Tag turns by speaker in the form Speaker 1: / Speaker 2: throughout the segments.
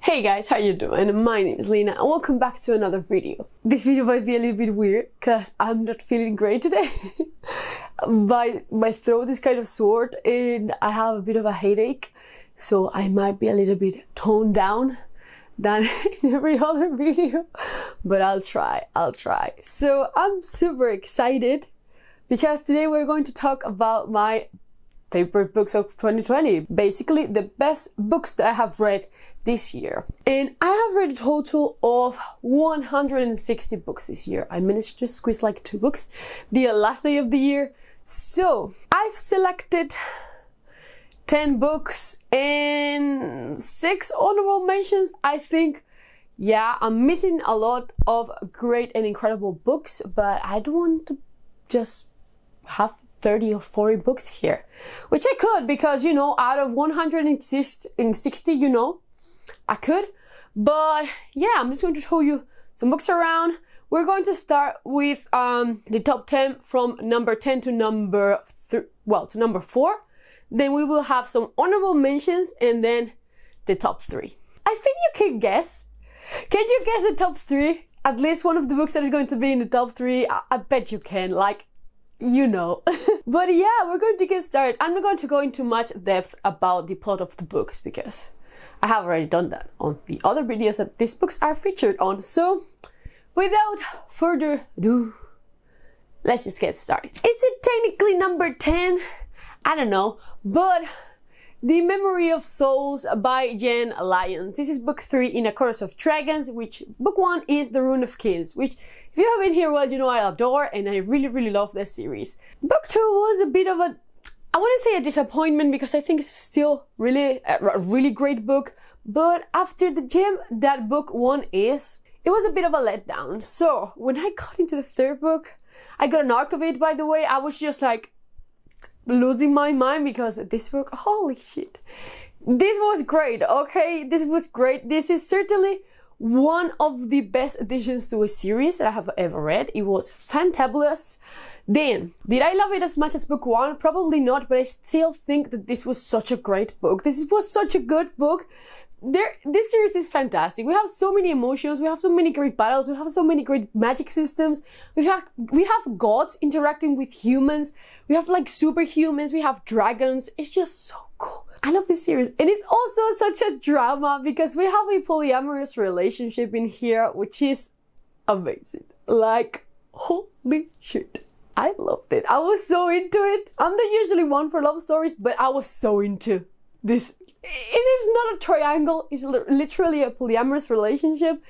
Speaker 1: Hey guys, how you doing? My name is Lena and welcome back to another video. This video might be a little bit weird because I'm not feeling great today. My throat is kind of sore and I have a bit of a headache, so I might be a little bit toned down than in every other video, but I'll try. So I'm super excited because today we're going to talk about my favorite books of 2020. Basically the best books that I have read this year. And I have read a total of 160 books this year. I managed to squeeze like 2 books the last day of the year. So I've selected 10 books and 6 honorable mentions. I think, yeah, I'm missing a lot of great and incredible books, but I don't want to just have 30 or 40 books here, which I could, because, you know, out of 160, you know, I could. But yeah, I'm just going to show you some books around. We're going to start with the top 10 from number 10 to number 4. Then we will have some honorable mentions and then the top 3. I think you can guess. Can you guess the top 3? At least one of the books that is going to be in the top 3. I bet you can, like, you know. But yeah, we're going to get started. I'm not going to go into much depth about the plot of the books because I have already done that on the other videos that these books are featured on. So without further ado, let's just get started. Is it technically number 10? I don't know, but The Memory of Souls by Jen Lyons. This is book 3 in A Chorus of Dragons, which book 1 is The Rune of Kings, which if you haven't here, well, you know I adore and I really love this series. Book 2 was a bit of a, I wouldn't say a disappointment because I think it's still really a really great book, but after the gem that book 1 is, it was a bit of a letdown. So when I got into the 3rd book, I got an arc of it, by the way. I was just like losing my mind because this book, holy shit, this was great. Okay, this was great. This is certainly one of the best additions to a series that I have ever read. It was fantabulous. Then, did I love it as much as book 1? Probably not, but I still think that this was such a great book. This was such a good book. This series is fantastic. We have so many emotions, we have so many great battles, we have so many great magic systems, we have gods interacting with humans, we have like superhumans, we have dragons. It's just so cool. I love this series. And it's also such a drama because we have a polyamorous relationship in here, which is amazing. Like, holy shit. I loved it. I was so into it. I'm not usually one for love stories, but I was so into this. It is not a triangle, it's literally a polyamorous relationship.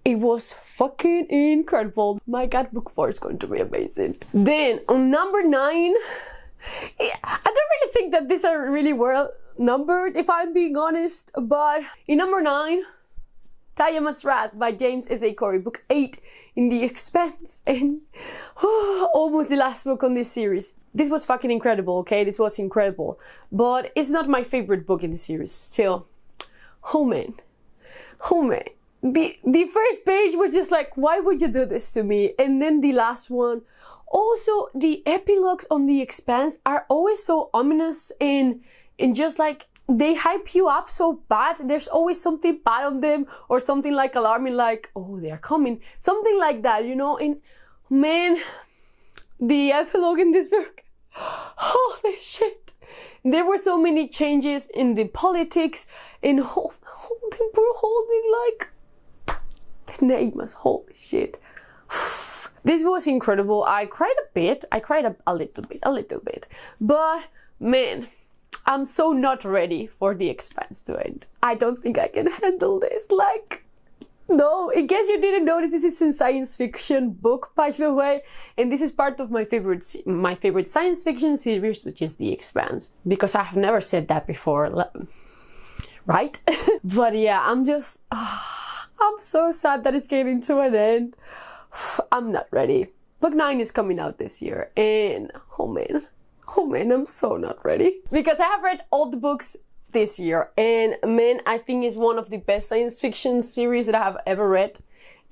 Speaker 1: It was fucking incredible. My god, book 4 is going to be amazing. Then on number 9, I don't really think that these are really well numbered, if I'm being honest, but in number 9, Tayamas Wrath by James S. A. Corey, book 8 in The Expanse, and almost the last book on this series. This was fucking incredible, okay? This was incredible. But it's not my favorite book in the series still. Oh man. The first page was just like, why would you do this to me? And then the last one. Also, the epilogues on The Expanse are always so ominous and just like, they hype you up so bad. There's always something bad on them or something like alarming, like, oh, they are coming. Something like that, you know? And man, the epilogue in this book, holy shit. There were so many changes in the politics, in holding like the Tayamas, holy shit. This was incredible. I cried a bit. I cried a little bit. But man, I'm so not ready for The Expanse to end. I don't think I can handle this. Like, no, in case you didn't notice, this is a science fiction book, by the way, and this is part of my favorite science fiction series, which is The Expanse, because I have never said that before, right? But yeah, I'm so sad that it's getting to an end. I'm not ready. Book 9 is coming out this year, and oh man, I'm so not ready. Because I have read all the books this year, and man, I think it's one of the best science fiction series that I have ever read.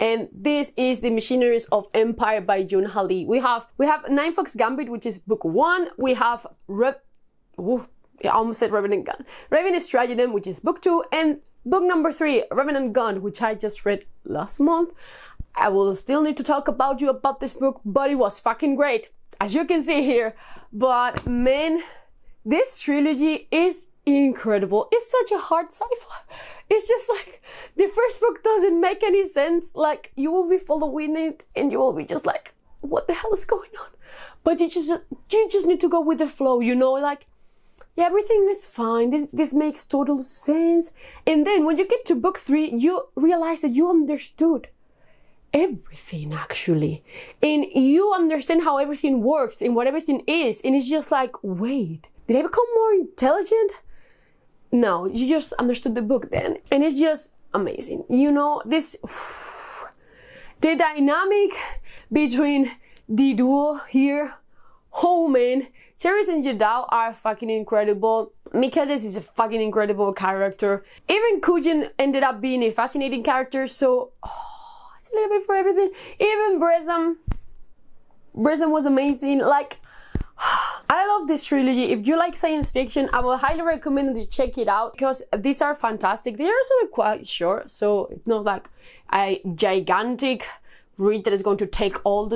Speaker 1: And this is the Machineries of Empire by June Hali. We have Nine Fox Gambit, which is book 1. We have I almost said Revenant Gun. Ravenous Stratagem, which is book 2, and Book number 3, Revenant Gun, which I just read last month. I will still need to talk about you about this book, but it was fucking great, as you can see here. But man, this trilogy is incredible. It's such a hard sci-fi. It's just like, the first book doesn't make any sense. Like, you will be following it and you will be just like, what the hell is going on? But you just need to go with the flow, you know, like, yeah, everything is fine. This makes total sense. And then when you get to book 3, you realize that you understood everything actually. And you understand how everything works and what everything is. And it's just like, wait, did I become more intelligent? No, you just understood the book then. And it's just amazing. You know, the dynamic between the duo here, oh man, Cherries and Jadao are fucking incredible. Mikades is a fucking incredible character. Even Kaigen ended up being a fascinating character, so it's a little bit for everything. Even Bresam was amazing. Like, I love this trilogy. If you like science fiction, I will highly recommend you check it out because these are fantastic. They are also quite short, so it's not like a gigantic read that is going to take all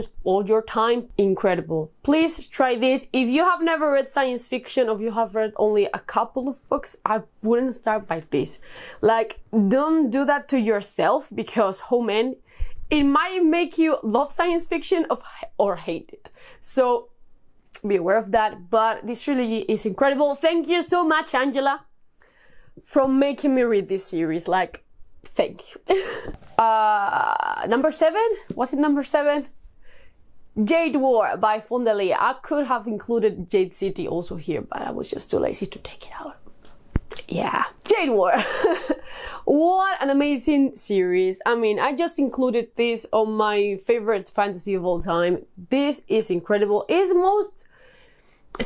Speaker 1: your time. Incredible. Please try this. If you have never read science fiction or if you have read only a couple of books, I wouldn't start by this. Like, don't do that to yourself because, oh man, it might make you love science fiction or hate it. So be aware of that. But this trilogy is incredible. Thank you so much, Angela, for making me read this series. Like, thank you. Number 7? Was it number 7? Jade War by Fondeli. I could have included Jade City also here, but I was just too lazy to take it out. Yeah, Jade War. What an amazing series. I mean, I just included this on my favorite fantasy of all time. This is incredible. It's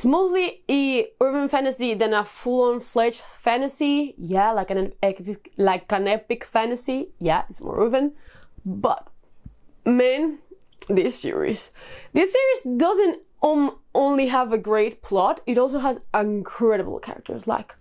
Speaker 1: mostly a urban fantasy than a full-on fledged fantasy. Yeah, like an epic fantasy. Yeah, it's more urban. But man, this series doesn't only have a great plot. It also has incredible characters. Like,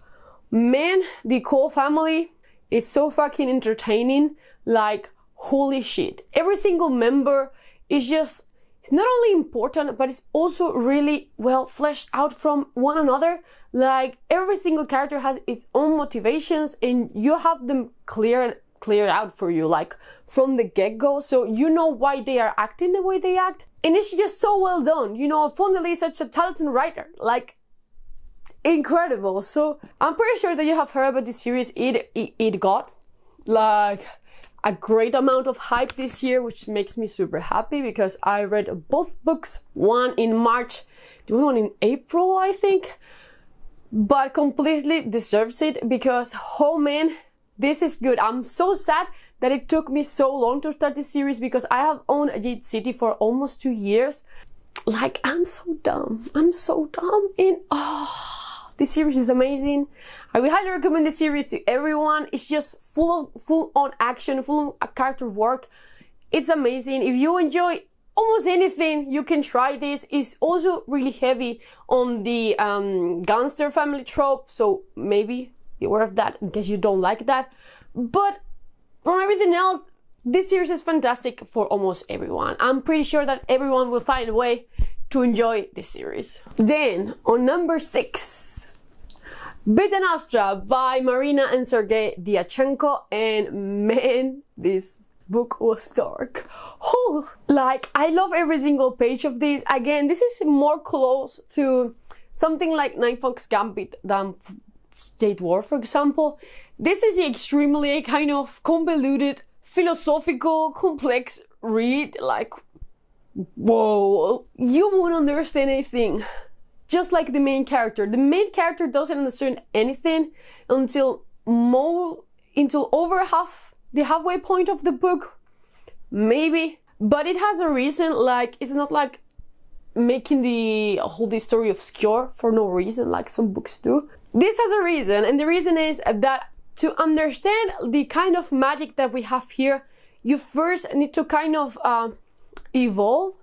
Speaker 1: man, the Cole family is so fucking entertaining. Like, holy shit. Every single member is just, it's not only important, but it's also really well fleshed out from one another. Like, every single character has its own motivations and you have them cleared out for you, like, from the get-go, so you know why they are acting the way they act. And it's just so well done. You know, Fondeli is such a talented writer. Like, incredible. So I'm pretty sure that you have heard about this series. It got like a great amount of hype this year, which makes me super happy because I read both books, one in March, the other one in April, I think, but completely deserves it because, oh man, this is good. I'm so sad that it took me so long to start this series because I have owned Jade City for almost 2 years. Like, I'm so dumb. And this series is amazing. I will highly recommend this series to everyone. It's just full on action, full of character work. It's amazing. If you enjoy almost anything, you can try this. It's also really heavy on the gangster family trope, so maybe be aware of that in case you don't like that. But from everything else, this series is fantastic for almost everyone. I'm pretty sure that everyone will find a way to enjoy this series. Then, on number 6, Vita Nostra by Marina and Sergei Dyachenko. And man, this book was dark. Oh, like, I love every single page of this. Again, this is more close to something like Nine Fox Gambit than Jade War, for example. This is extremely kind of convoluted, philosophical, complex read. Like, whoa, you won't understand anything. Just like the main character. The main character doesn't understand anything until over the halfway point of the book, maybe. But it has a reason. Like, it's not like making the whole story obscure for no reason, like some books do. This has a reason, and the reason is that to understand the kind of magic that we have here, you first need to kind of evolve.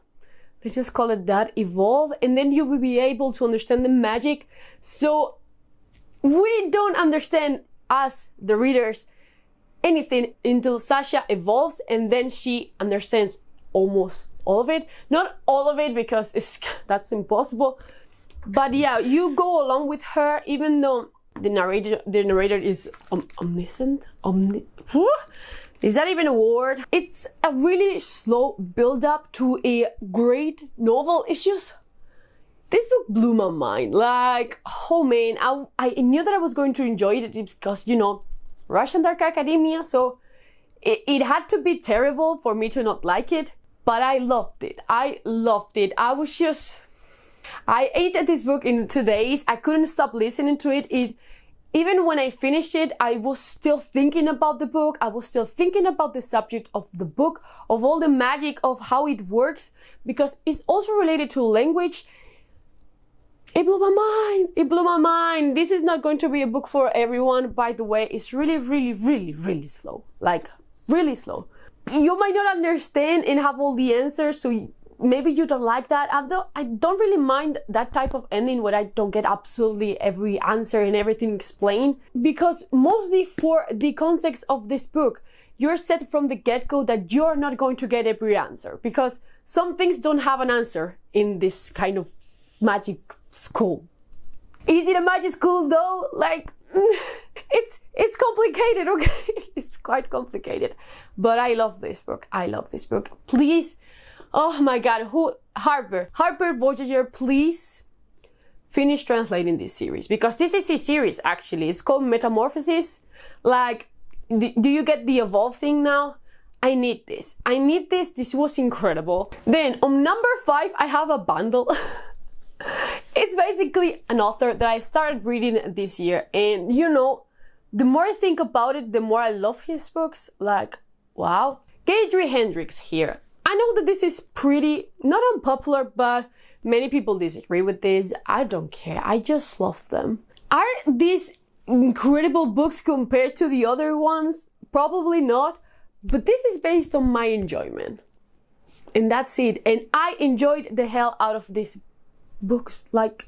Speaker 1: Let's just call it that, evolve, and then you will be able to understand the magic. So we don't understand, as the readers, anything until Sasha evolves and then she understands almost all of it. Not all of it because that's impossible. But yeah, you go along with her even though the narrator is omniscient. Is that even a word? It's a really slow build up to a great novel. It's just, this book blew my mind. Like, oh man, I knew that I was going to enjoy it because, you know, Russian Dark Academia, so it had to be terrible for me to not like it. But I loved it. I loved it. I ate this book in 2 days. I couldn't stop listening to it. Even when I finished it, I was still thinking about the book. I was still thinking about the subject of the book, of all the magic of how it works, because it's also related to language. It blew my mind. It blew my mind. This is not going to be a book for everyone, by the way. It's really, really, really, really slow. Like, really slow. You might not understand and have all the answers, so maybe you don't like that. I don't really mind that type of ending where I don't get absolutely every answer and everything explained, because mostly for the context of this book, you're set from the get-go that you're not going to get every answer, because some things don't have an answer in this kind of magic school. Is it a magic school though? Like, it's complicated, okay? It's quite complicated. But I love this book. I love this book. Please, oh my god, Harper Voyager, please finish translating this series, because this is a series actually. It's called Metamorphosis. Like, do you get the evolve thing now? I need this. I need this. This was incredible. Then on number 5, I have a bundle. It's basically an author that I started reading this year, and you know, the more I think about it, the more I love his books. Like, wow. Grady Hendrix here. I know that this is pretty, not unpopular, but many people disagree with this. I don't care. I just love them. Are these incredible books compared to the other ones? Probably not, but this is based on my enjoyment. And that's it. And I enjoyed the hell out of these books. Like,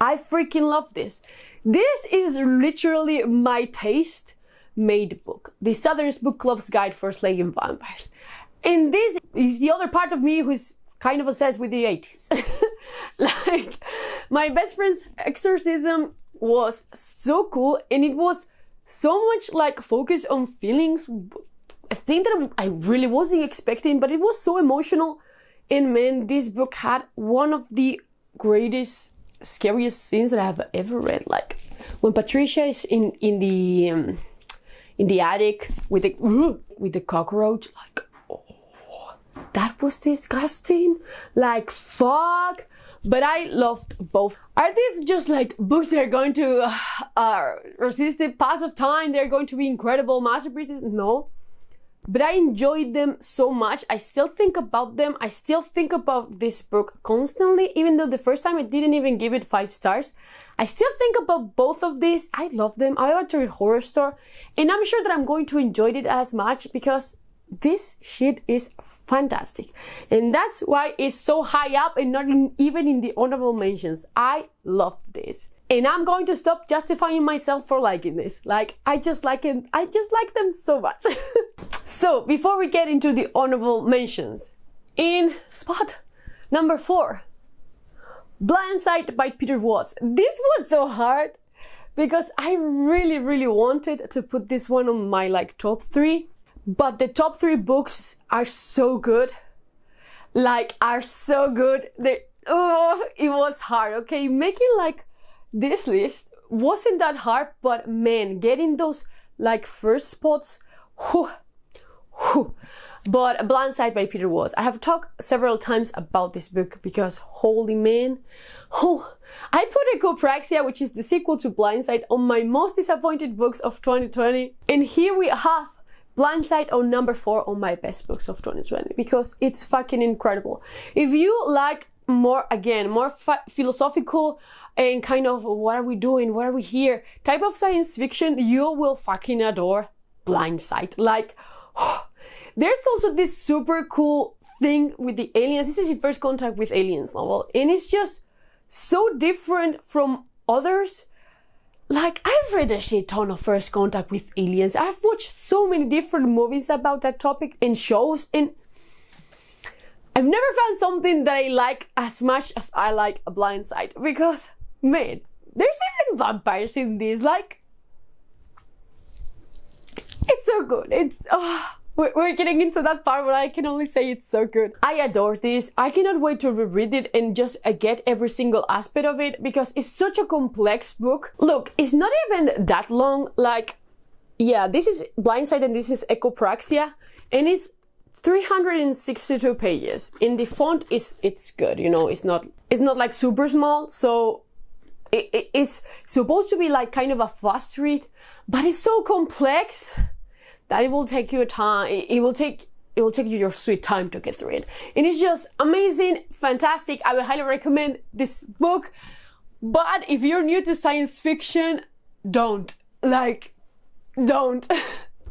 Speaker 1: I freaking love this. This is literally my taste made book. The Southern's Book Club's Guide for Slaying Vampires. And this is the other part of me who's kind of obsessed with the 80s. Like, my best friend's exorcism was so cool, and it was so much like focused on feelings. A thing that I really wasn't expecting, but it was so emotional. And man, this book had one of the greatest, scariest scenes that I have ever read. Like, when Patricia is in the attic with the cockroach, like, that was disgusting. Like, fuck. But I loved both. Are these just like books that are going to resist the pass of time? They're going to be incredible masterpieces? No. But I enjoyed them so much. I still think about them. I still think about this book constantly. Even though the first time I didn't even give it 5 stars. I still think about both of these. I love them. I went to a horror store. And I'm sure that I'm going to enjoy it as much, because this shit is fantastic. And that's why it's so high up and not even in the honorable mentions. I love this. And I'm going to stop justifying myself for liking this. Like, I just like it. I just like them so much. So, before we get into the honorable mentions, in spot number 4, Blindside by Peter Watts. This was so hard because I really, really wanted to put this one on my like top 3. But the top 3 books are so good. Like, are so good. It was hard, okay? Making like this list wasn't that hard, but man, getting those like first spots, whew. But Blindside by Peter Watts. I have talked several times about this book because holy man. I put Ecopraxia, which is the sequel to Blindside, on my most disappointed books of 2020. And here we have Blindside on number 4 on my best books of 2020, because it's fucking incredible. If you like more philosophical and kind of what are we doing, what are we here type of science fiction, you will fucking adore Blindside. Like, there's also this super cool thing with the aliens. This is your first contact with aliens novel, and it's just so different from others. like, I've read a shit ton of First Contact with Aliens. I've watched so many different movies about that topic and shows, and I've never found something that I like as much as I like a Blindside, because, man, there's even vampires in this. Like, it's so good. It's, we're getting into that part where I can only say it's so good. I adore this. I cannot wait to reread it and just get every single aspect of it, because it's such a complex book. Look, it's not even that long. Like, yeah, this is Blindside and this is Echopraxia, and it's 362 pages. In the font it's good, you know, it's not like super small, so it's supposed to be like kind of a fast read, but it's so complex that it will take you time. It will take you your sweet time to get through it. And it's just amazing, fantastic. I would highly recommend this book. But if you're new to science fiction, don't.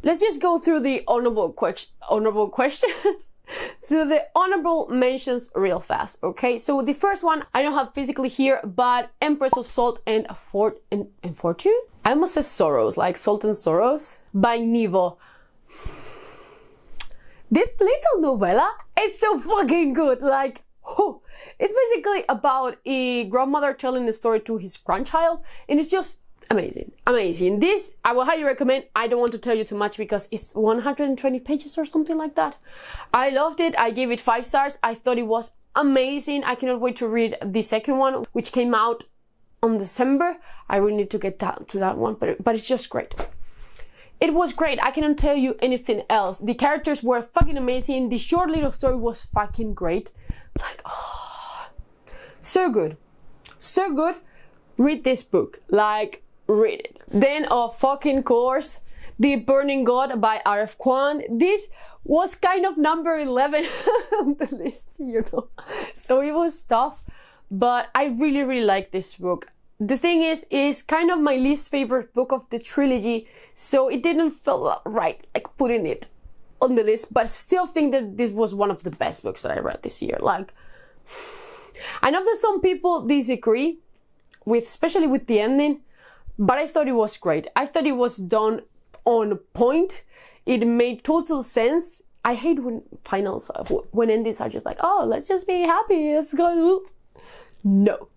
Speaker 1: Let's just go through the honorable questions. So the honorable mentions real fast, okay? So the first one, I don't have physically here, but Empress of Salt and Fortune? I almost said Sorrows, like Salt and Sorrows, by Nivo. This little novella, it's so fucking good. Like, it's basically about a grandmother telling the story to his grandchild, and it's just amazing. This I will highly recommend. I don't want to tell you too much because it's 120 pages or something like that. I loved it. I gave it 5 stars. I thought it was amazing. I cannot wait to read the second one, which came out on December. I really need to get to that one, but it's just great. It was great. I cannot tell you anything else. The characters were fucking amazing. The short little story was fucking great. Like, so good. Read this book. Like, read it. Then, of fucking course, The Burning God by R.F. Kuang. This was kind of number 11 on the list, you know. So it was tough, but I really like this book. The thing is kind of my least favorite book of the trilogy, so it didn't feel right, like, putting it on the list, but still think that this was one of the best books that I read this year. Like, I know that some people disagree with, especially with the ending, but I thought it was great. I thought it was done on point. It made total sense. I hate when finals, when endings are just like, oh, let's just be happy, let's go. No.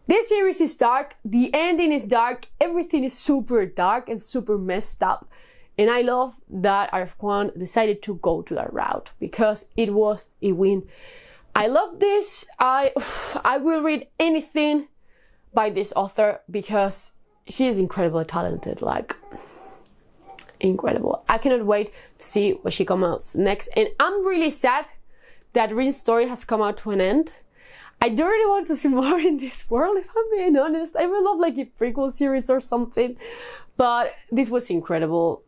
Speaker 1: This series is dark, the ending is dark, everything is super dark and super messed up. And I love that R.F. Kuang decided to go to that route, because it was a win. I love this. I will read anything by this author because she is incredibly talented, like, incredible. I cannot wait to see what she comes out next. And I'm really sad that Rin's story has come out to an end. I don't really want to see more in this world, if I'm being honest. I would love like a prequel series or something, but this was incredible.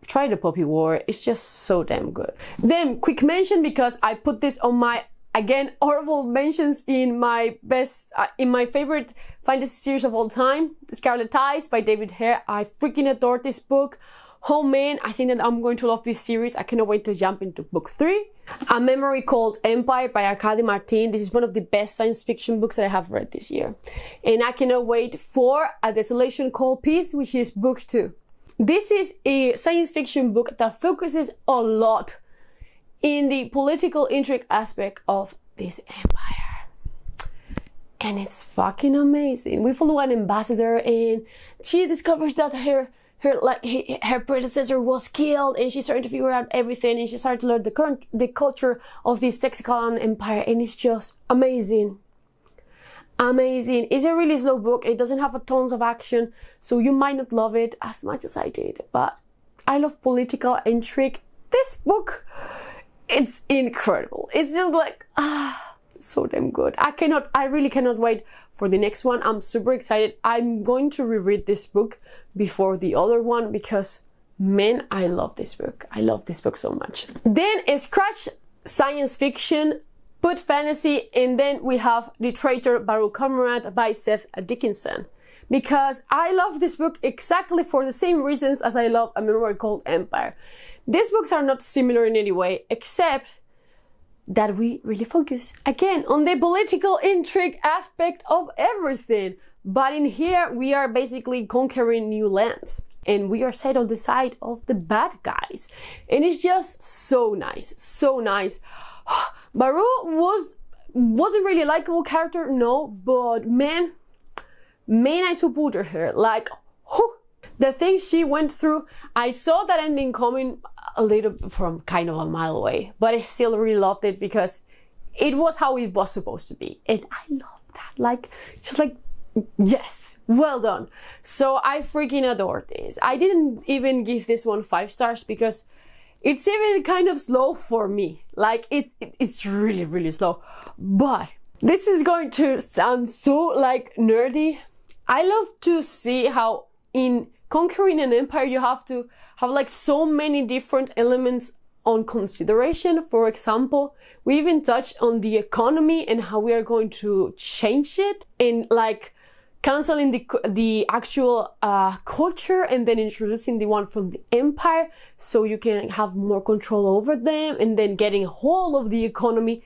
Speaker 1: Try the Poppy War, it's just so damn good. Then, quick mention, because I put this on my, again, honorable mentions in my best, in my favorite fantasy series of all time, Scarlet Ties by David Hare. I freaking adore this book. Oh man, I think that I'm going to love this series. I cannot wait to jump into book 3. A Memory Called Empire by Arkady Martin. This is one of the best science fiction books that I have read this year. And I cannot wait for A Desolation Called Peace, which is book 2. This is a science fiction book that focuses a lot in the political intrigue aspect of this empire. And it's fucking amazing. We follow an ambassador and she discovers that her predecessor was killed, and she's starting to figure out everything, and she started to learn the culture of this Texacan empire, and it's just amazing. It's a really slow book. It doesn't have a tons of action, so you might not love it as much as I did, but I love political intrigue. This book, it's incredible. It's just like, so damn good. I really cannot wait for the next one. I'm super excited. I'm going to reread this book before the other one because, man, I love this book. I love this book so much. Then scratch science fiction, put fantasy, and then we have The Traitor by Cormorant by Seth Dickinson. Because I love this book exactly for the same reasons as I love A Memory Called Empire. These books are not similar in any way, except that we really focus, again, on the political intrigue aspect of everything. But in here, we are basically conquering new lands. And we are set on the side of the bad guys. And it's just so nice, so nice. Baru wasn't really a likable character, no, but man, I supported her. Like, whew, the things she went through, I saw that ending coming a little from kind of a mile away, but I still really loved it because it was how it was supposed to be. And I love that. Like, just like, yes, well done. So I freaking adore this. I didn't even give this one 5 stars because it's even kind of slow for me. Like it's really, really slow. But this is going to sound so like nerdy. I love to see how in conquering an empire you have to have like so many different elements on consideration. For example, we even touched on the economy and how we are going to change it, and like canceling the actual culture and then introducing the one from the empire so you can have more control over them, and then getting hold of the economy.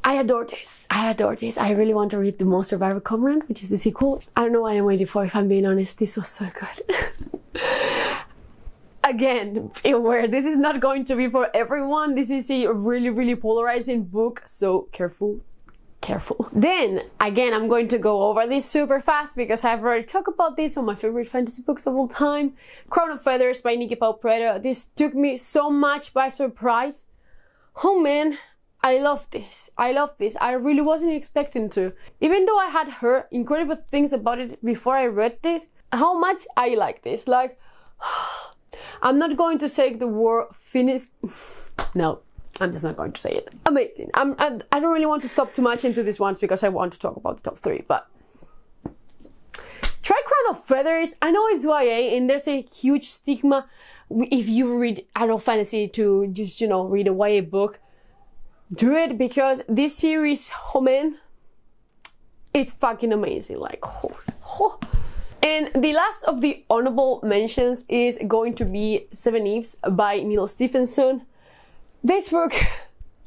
Speaker 1: I adore this. I adore this. I really want to read The Most Survivor Cormorant, which is the sequel. I don't know what I'm waiting for, if I'm being honest. This was so good. Again, be aware, this is not going to be for everyone. This is a really, really polarizing book, so careful. Then, again, I'm going to go over this super fast because I've already talked about this on my favorite fantasy books of all time. Chrono Feathers by Nikki Palpreta. This took me so much by surprise. Oh man, I love this. I love this. I really wasn't expecting to. Even though I had heard incredible things about it before I read it, how much I like this. Like, I'm not going to say the word finish. No. I'm just not going to say it. Amazing. I don't really want to stop too much into this ones because I want to talk about the top 3, but try Chrono Feathers. I know it's YA and there's a huge stigma if you read adult fantasy to just, you know, read a YA book. Do it because this series, oh man, it's fucking amazing. Like, oh. And the last of the honorable mentions is going to be Seveneves by Neil Stephenson. This book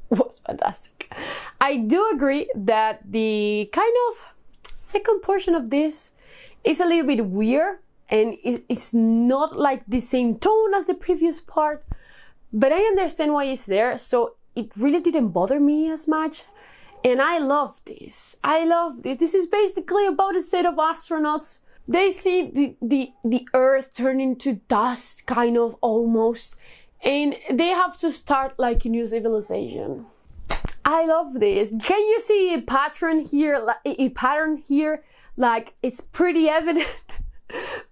Speaker 1: was fantastic. I do agree that the kind of second portion of this is a little bit weird and it's not like the same tone as the previous part, but I understand why it's there, so it really didn't bother me as much. And I love this. I love this. This is basically about a set of astronauts. They see the Earth turn into dust, kind of, almost. And they have to start like a new civilization. I love this. Can you see a pattern here? Like it's pretty evident.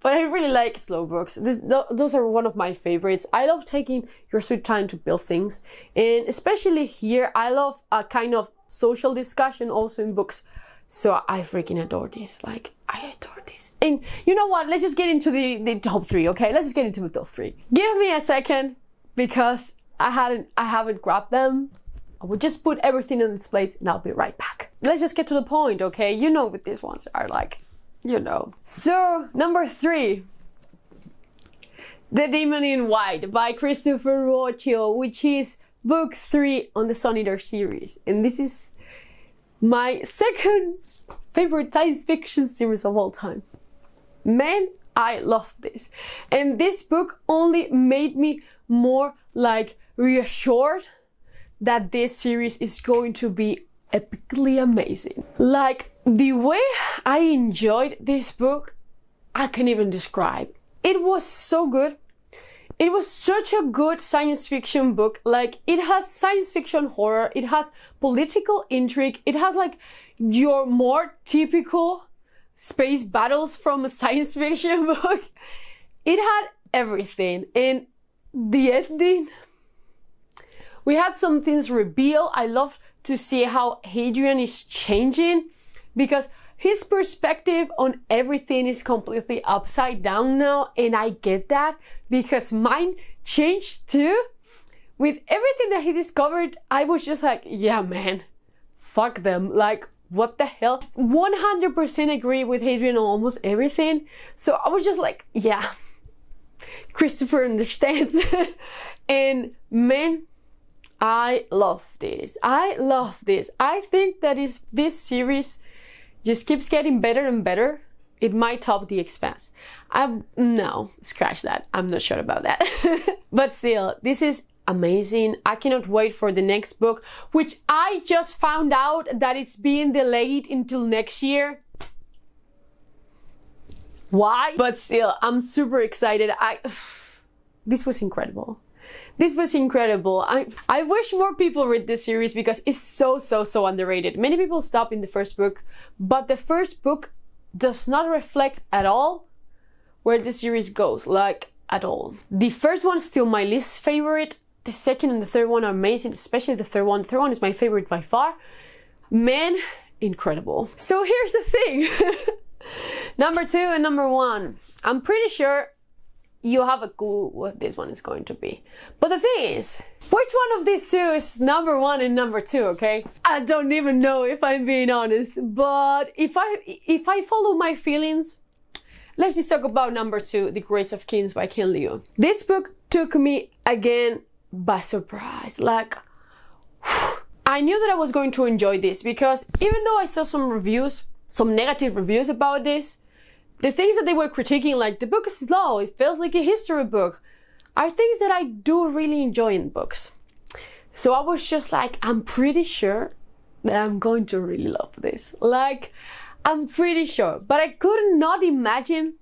Speaker 1: But I really like slow books. Those are one of my favorites. I love taking your sweet time to build things. And especially here, I love a kind of social discussion also in books. So I freaking adore this. Like, I adore this. And you know what? Let's just get into the top 3, okay? Let's just get into the top 3. Give me a second. Because I haven't grabbed them. I will just put everything on its plates and I'll be right back. Let's just get to the point, okay? You know what these ones are like, you know. So, number 3. The Demon in White by Christopher Rocio, which is book 3 on the Sun Eater series. And this is my second favorite science fiction series of all time. Man, I love this. And this book only made me more like reassured that this series is going to be epically amazing. Like the way I enjoyed this book, I can't even describe. It was so good. It was such a good science fiction book. Like it has science fiction horror, it has political intrigue, it has like your more typical space battles from a science fiction book. It had everything. And the ending, we had some things reveal. I love to see how Hadrian is changing because his perspective on everything is completely upside down now, and I get that because mine changed too. With everything that he discovered, I was just like, yeah man, fuck them, like what the hell. 100% agree with Hadrian on almost everything, so I was just like, yeah, Christopher understands. And man, I love this. I love this. I think that this series just keeps getting better and better, it might top The Expanse. No, scratch that. I'm not sure about that. But still, this is amazing. I cannot wait for the next book, which I just found out that it's being delayed until next year. Why? But still, I'm super excited. This was incredible. This was incredible. I wish more people read this series because it's so underrated. Many people stop in the first book, but the first book does not reflect at all where the series goes, like at all. The first one's still my least favorite. The second and the third one are amazing, especially the third one. The third one is my favorite by far. Man, incredible. So here's the thing. Number 2 and number 1. I'm pretty sure you have a clue what this one is going to be. But the thing is, which one of these two is number 1 and number 2, okay? I don't even know if I'm being honest, but if I follow my feelings, let's just talk about number 2, The Grace of Kings by Ken Liu. This book took me again by surprise. Like, I knew that I was going to enjoy this because even though I saw some reviews, some negative reviews about this, the things that they were critiquing, like the book is slow, it feels like a history book, are things that I do really enjoy in books. So I was just like, I'm pretty sure that I'm going to really love this. Like, I'm pretty sure. But I could not imagine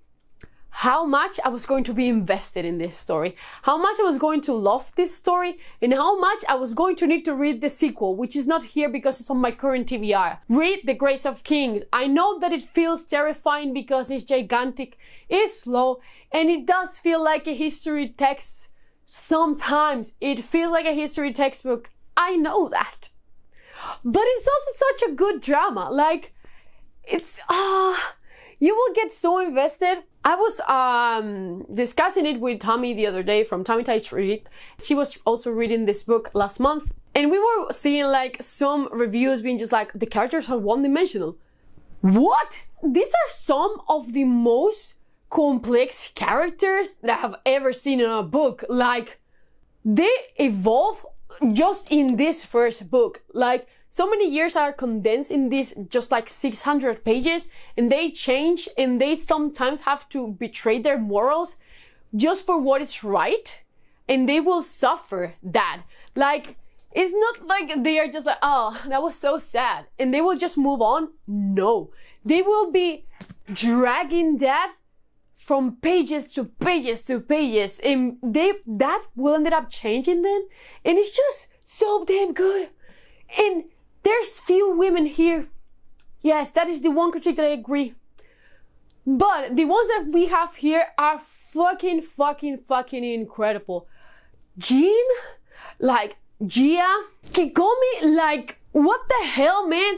Speaker 1: how much I was going to be invested in this story, how much I was going to love this story, and how much I was going to need to read the sequel, which is not here because it's on my current TBR. Read The Grace of Kings. I know that it feels terrifying because it's gigantic, it's slow, and it does feel like a history text. Sometimes it feels like a history textbook. I know that. But it's also such a good drama. Like, it's, you will get so invested. I was discussing it with Tommy the other day from Tommy Tides Read. She was also reading this book last month. And we were seeing like some reviews being just like, the characters are one-dimensional. What? These are some of the most complex characters that I have ever seen in a book. Like, they evolve just in this first book. Like, so many years are condensed in this just like 600 pages, and they change, and they sometimes have to betray their morals just for what is right, and they will suffer that. Like, it's not like they are just like, oh, that was so sad, and they will just move on. No, they will be dragging that from pages to pages to pages, and that will end up changing them, and it's just so damn good. And there's few women here. Yes, that is the one critique that I agree. But the ones that we have here are fucking incredible. Jean, like Gia, Kikomi, like what the hell, man?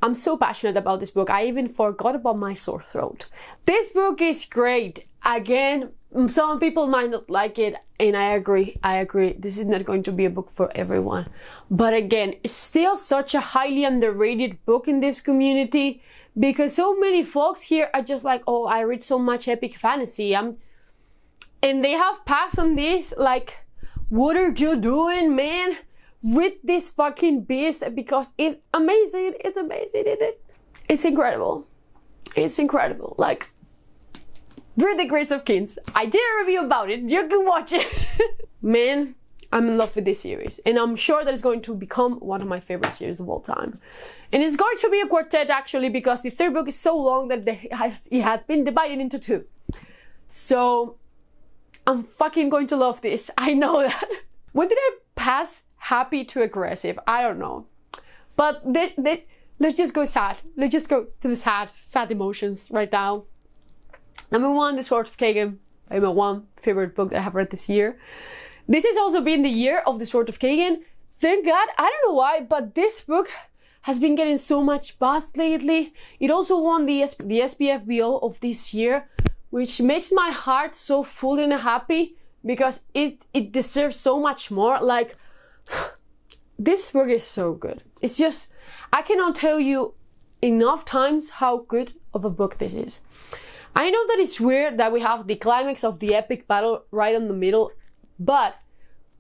Speaker 1: I'm so passionate about this book. I even forgot about my sore throat. This book is great. Again, some people might not like it, and I agree. This is not going to be a book for everyone. But again, it's still such a highly underrated book in this community because so many folks here are just like, oh, I read so much epic fantasy. And they have passed on this, like, what are you doing, man? Read this fucking beast because it's amazing. It's amazing, isn't it? It's incredible. It's incredible. Like, read The Grace of Kings. I did a review about it. You can watch it. Man, I'm in love with this series. And I'm sure that it's going to become one of my favorite series of all time. And it's going to be a quartet, actually, because the third book is so long that it has been divided into 2. So, I'm fucking going to love this. I know that. When did I pass happy to aggressive? I don't know. But let's just go sad. Let's just go to the sad emotions right now. Number 1, The Sword of Kaigen, my one favorite book that I have read this year. This has also been the year of The Sword of Kaigen. Thank God, I don't know why, but this book has been getting so much buzz lately. It also won the SPFBO of this year, which makes my heart so full and happy because it deserves so much more. Like, this book is so good. It's just, I cannot tell you enough times how good of a book this is. I know that it's weird that we have the climax of the epic battle right in the middle, but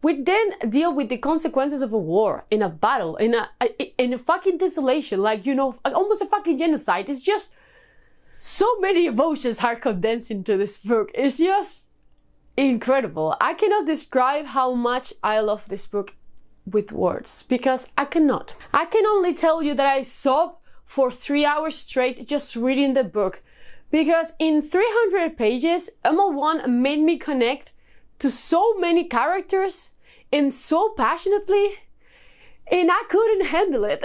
Speaker 1: We then deal with the consequences of a war, in a battle, in a fucking desolation, like, you know, almost a fucking genocide. It's just so many emotions are condensed into this book. It's just incredible. I cannot describe how much I love this book with words, because I cannot. I can only tell you that I sobbed for 3 hours straight just reading the book, because in 300 pages, ML1 made me connect to so many characters and so passionately, and I couldn't handle it.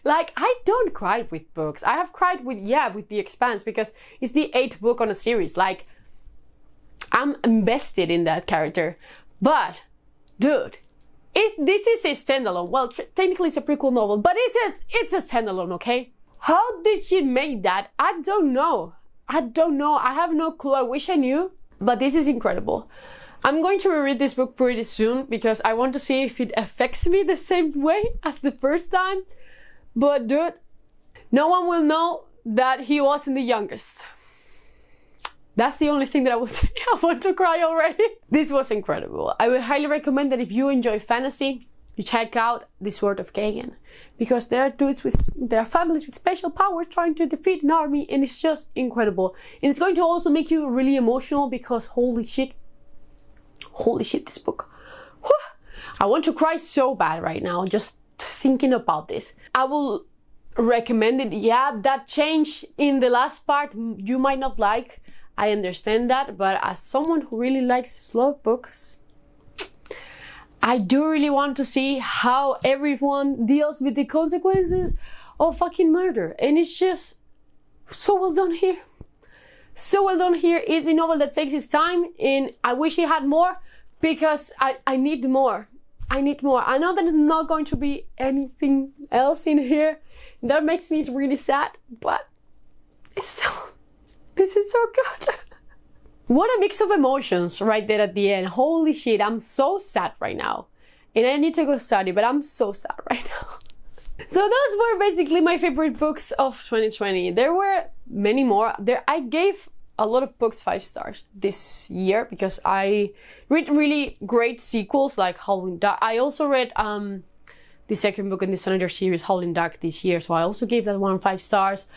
Speaker 1: Like, I don't cry with books. I have cried with The Expanse, because it's the 8th book on a series. Like, I'm invested in that character. But, dude, this is a standalone. Well, technically it's a prequel novel, but it's a standalone, okay? How did she make that? I don't know. I have no clue. I wish I knew. But this is incredible. I'm going to reread this book pretty soon, because I want to see if it affects me the same way as the first time. But dude, no one will know that he wasn't the youngest. That's the only thing that I will say. I want to cry already. This was incredible. I would highly recommend that if you enjoy fantasy, you check out The Sword of Kaigen, because there are families with special powers trying to defeat an army, and it's just incredible. And it's going to also make you really emotional, because holy shit, this book. Whew. I want to cry so bad right now just thinking about this. I will recommend it. Yeah, that change in the last part you might not like. I understand that, but as someone who really likes slow books, I do really want to see how everyone deals with the consequences of fucking murder. And it's just so well done here. So well done here. It's a novel that takes its time, and I wish it had more, because I need more. I need more. I know that there's not going to be anything else in here. That makes me really sad, but this is so good. What a mix of emotions right there at the end. Holy shit, I'm so sad right now. And I need to go study, but I'm so sad right now. So those were basically my favorite books of 2020. There were many more. I gave a lot of books 5 stars this year, because I read really great sequels like Howling Dark. I also read the second book in the Sonic series, Howling Dark, this year, so I also gave that one 5 stars.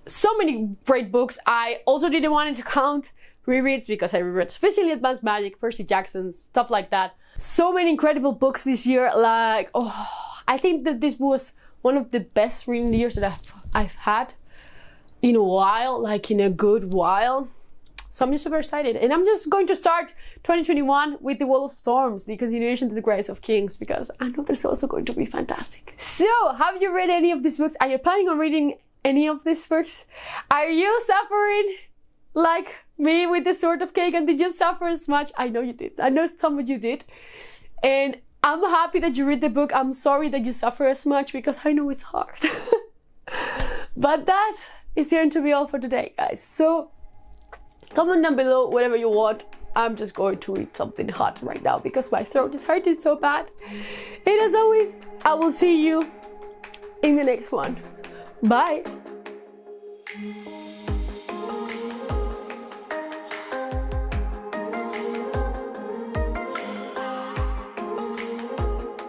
Speaker 1: So many great books. I also didn't want to count rereads, because I reread Sufficiently Advanced Magic, Percy Jackson, stuff like that. So many incredible books this year. Like, I think that this was one of the best reading years that I've had in a while, like in a good while. So I'm just super excited, and I'm just going to start 2021 with The Wall of Storms, the continuation to The Grace of Kings, because I know that's also going to be fantastic. So, have you read any of these books? Are you planning on reading any of these books? Are you suffering like me with The Sword of Kaigen? Did you suffer as much? I know you did. I know some of you did. And I'm happy that you read the book. I'm sorry that you suffer as much, because I know it's hard. But that is going to be all for today, guys. So comment down below whatever you want. I'm just going to eat something hot right now, because my throat is hurting so bad. And as always, I will see you in the next one. Bye.